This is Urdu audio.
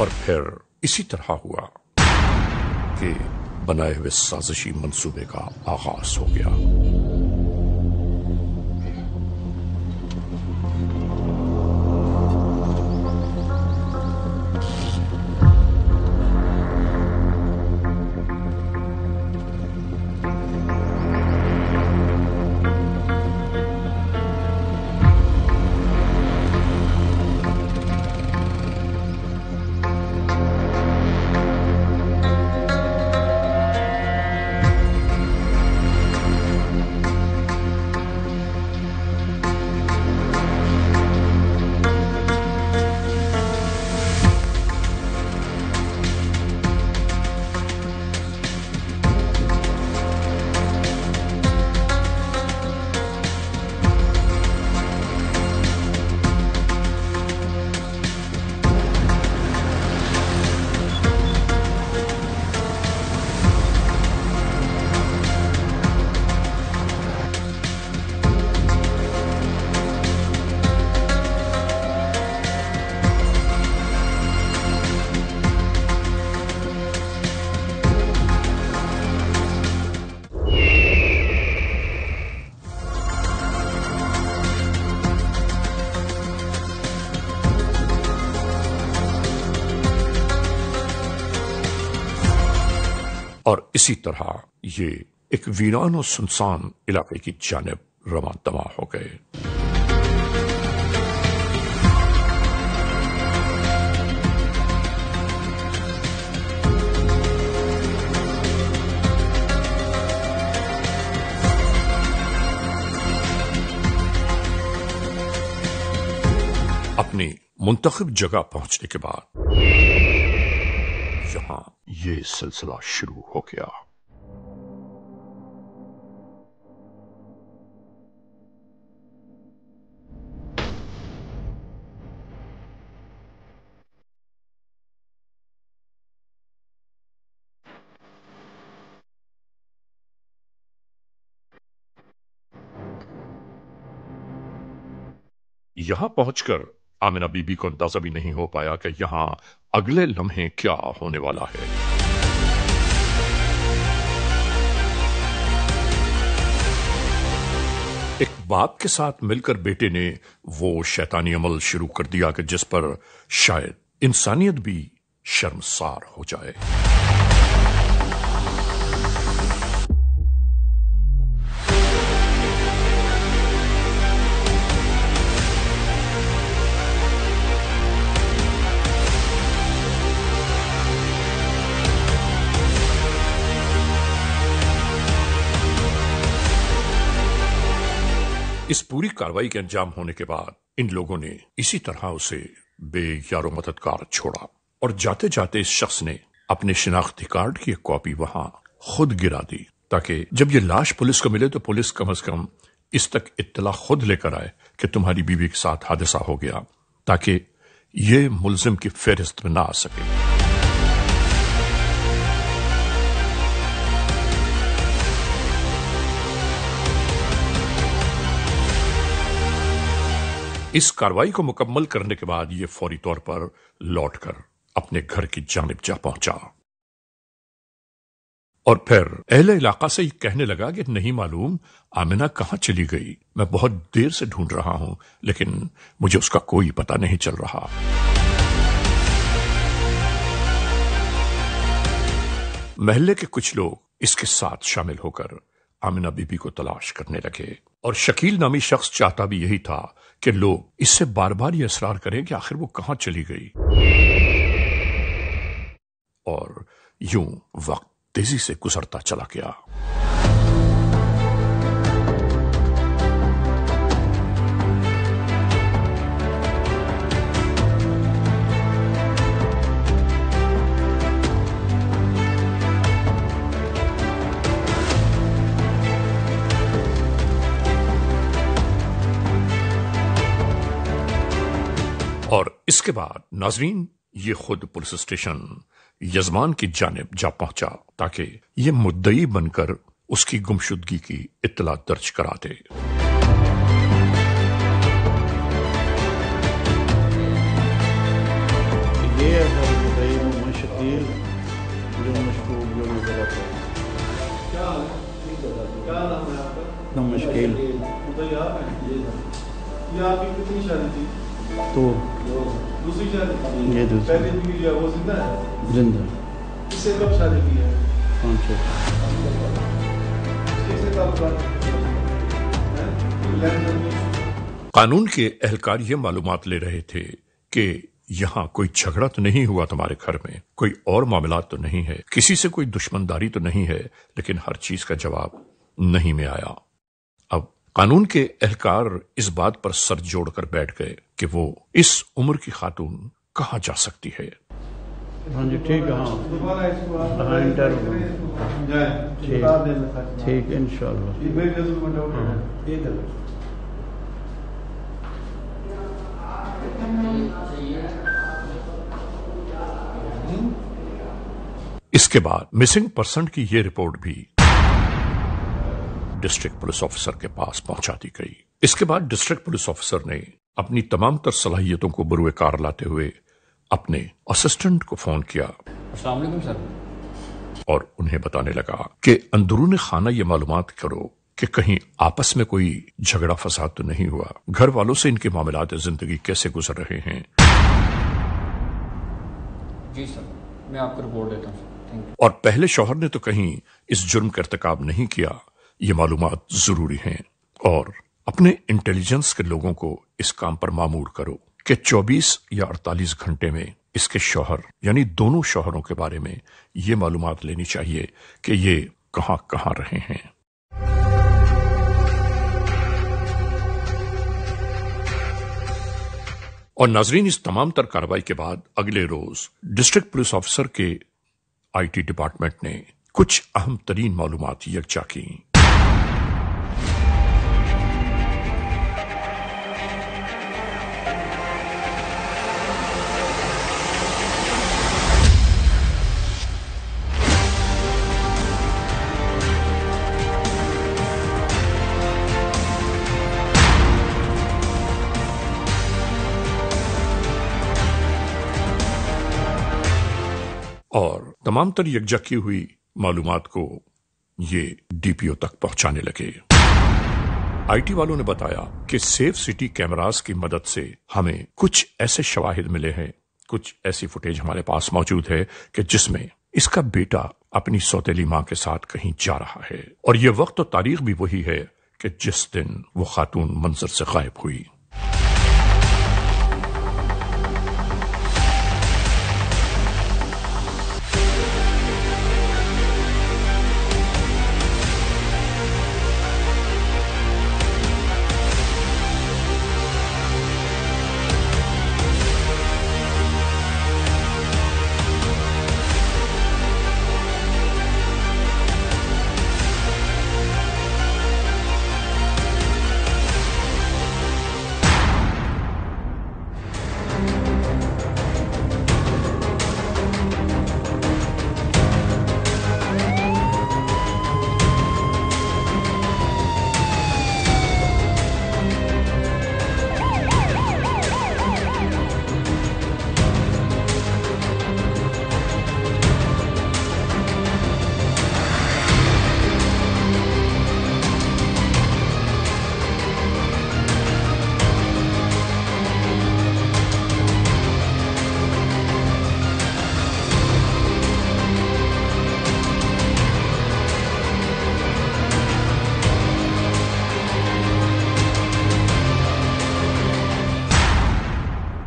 اور پھر اسی طرح ہوا کہ بنائے ہوئے سازشی منصوبے کا آغاز ہو گیا۔ اور اسی طرح یہ ایک ویران و سنسان علاقے کی جانب رواں دواں ہو گئے۔ اپنی منتخب جگہ پہنچنے کے بعد یہاں یہ سلسلہ شروع ہو گیا۔ یہاں پہنچ کر آمنہ بی بی کو اندازہ بھی نہیں ہو پایا کہ یہاں اگلے لمحے کیا ہونے والا ہے۔ ایک باپ کے ساتھ مل کر بیٹے نے وہ شیطانی عمل شروع کر دیا کہ جس پر شاید انسانیت بھی شرمسار ہو جائے۔ اس پوری کاروائی کے انجام ہونے کے بعد ان لوگوں نے اسی طرح اسے بے یار و مددگار چھوڑا اور جاتے جاتے اس شخص نے اپنے شناختی کارڈ کی ایک کاپی وہاں خود گرا دی تاکہ جب یہ لاش پولیس کو ملے تو پولیس کم از کم اس تک اطلاع خود لے کر آئے کہ تمہاری بیوی کے ساتھ حادثہ ہو گیا، تاکہ یہ ملزم کی فہرست میں نہ آ سکے۔ اس کاروائی کو مکمل کرنے کے بعد یہ فوری طور پر لوٹ کر اپنے گھر کی جانب جا پہنچا اور پھر اہل علاقہ سے یہ کہنے لگا کہ نہیں معلوم آمنہ کہاں چلی گئی، میں بہت دیر سے ڈھونڈ رہا ہوں لیکن مجھے اس کا کوئی پتہ نہیں چل رہا۔ محلے کے کچھ لوگ اس کے ساتھ شامل ہو کر آمنہ بی بی کو تلاش کرنے لگے اور شکیل نامی شخص چاہتا بھی یہی تھا کہ لوگ اس سے بار بار یہ اصرار کریں کہ آخر وہ کہاں چلی گئی، اور یوں وقت تیزی سے گزرتا چلا گیا۔ اور اس کے بعد ناظرین یہ خود پولیس اسٹیشن یزمان کی جانب جا پہنچا تاکہ یہ مدعی بن کر اس کی گمشدگی کی اطلاع درج کرا دے۔ یہ اتنا مشکل. یہ آپ کی کتنی شادی تھی؟ تو دوسری شادی؟ یہ دوسری. پہلے بیوی جو ہے وہ زندہ ہے؟ زندہ. اس سے کب شادی کی ہے؟ 5-6 کس سے تعلقات؟ قانون کے اہلکار یہ معلومات لے رہے تھے کہ یہاں کوئی جھگڑا تو نہیں ہوا تمہارے گھر میں، کوئی اور معاملات تو نہیں ہے، کسی سے کوئی دشمنداری تو نہیں ہے، لیکن ہر چیز کا جواب نہیں میں آیا. اب قانون کے اہلکار اس بات پر سر جوڑ کر بیٹھ گئے کہ وہ اس عمر کی خاتون کہاں جا سکتی ہے. ہاں جی ٹھیک ہے. ہاں ٹھیک انشاءاللہ. اس کے بعد مسنگ پرسن کی یہ رپورٹ بھی ڈسٹرکٹ پولیس آفیسر کے پاس پہنچا دی گئی. اس کے بعد ڈسٹرکٹ پولیس آفیسر نے اپنی تمام تر صلاحیتوں کو بروئے کار لاتے ہوئے اپنے اسسٹنٹ کو فون کیا. السلام علیکم سر. اور انہیں بتانے لگا کہ اندرون خانہ یہ معلومات کرو کہ کہیں آپس میں کوئی جھگڑا فساد تو نہیں ہوا، گھر والوں سے ان کے معاملات زندگی کیسے گزر رہے ہیں. جی سر، میں آپ کو رپورٹ دیتا ہوں. اور پہلے شوہر نے تو کہیں اس جرم کا ارتکاب نہیں کیا. یہ معلومات ضروری ہیں اور اپنے انٹیلیجنس کے لوگوں کو اس کام پر مامور کرو کہ 24 یا 48 گھنٹے میں اس کے شوہر یعنی دونوں شوہروں کے بارے میں یہ معلومات لینی چاہیے کہ یہ کہاں کہاں رہے ہیں. اور ناظرین، اس تمام تر کارروائی کے بعد اگلے روز ڈسٹرکٹ پولیس آفیسر کے آئی ٹی ڈپارٹمنٹ نے کچھ اہم ترین معلومات یکجا کی. اور تمام تر یکجا کی ہوئی معلومات کو یہ ڈی پی او تک پہنچانے لگے. آئی ٹی والوں نے بتایا کہ سیف سٹی کیمراز کی مدد سے ہمیں کچھ ایسے شواہد ملے ہیں، کچھ ایسی فوٹیج ہمارے پاس موجود ہے کہ جس میں اس کا بیٹا اپنی سوتیلی ماں کے ساتھ کہیں جا رہا ہے، اور یہ وقت و تاریخ بھی وہی ہے کہ جس دن وہ خاتون منظر سے غائب ہوئی.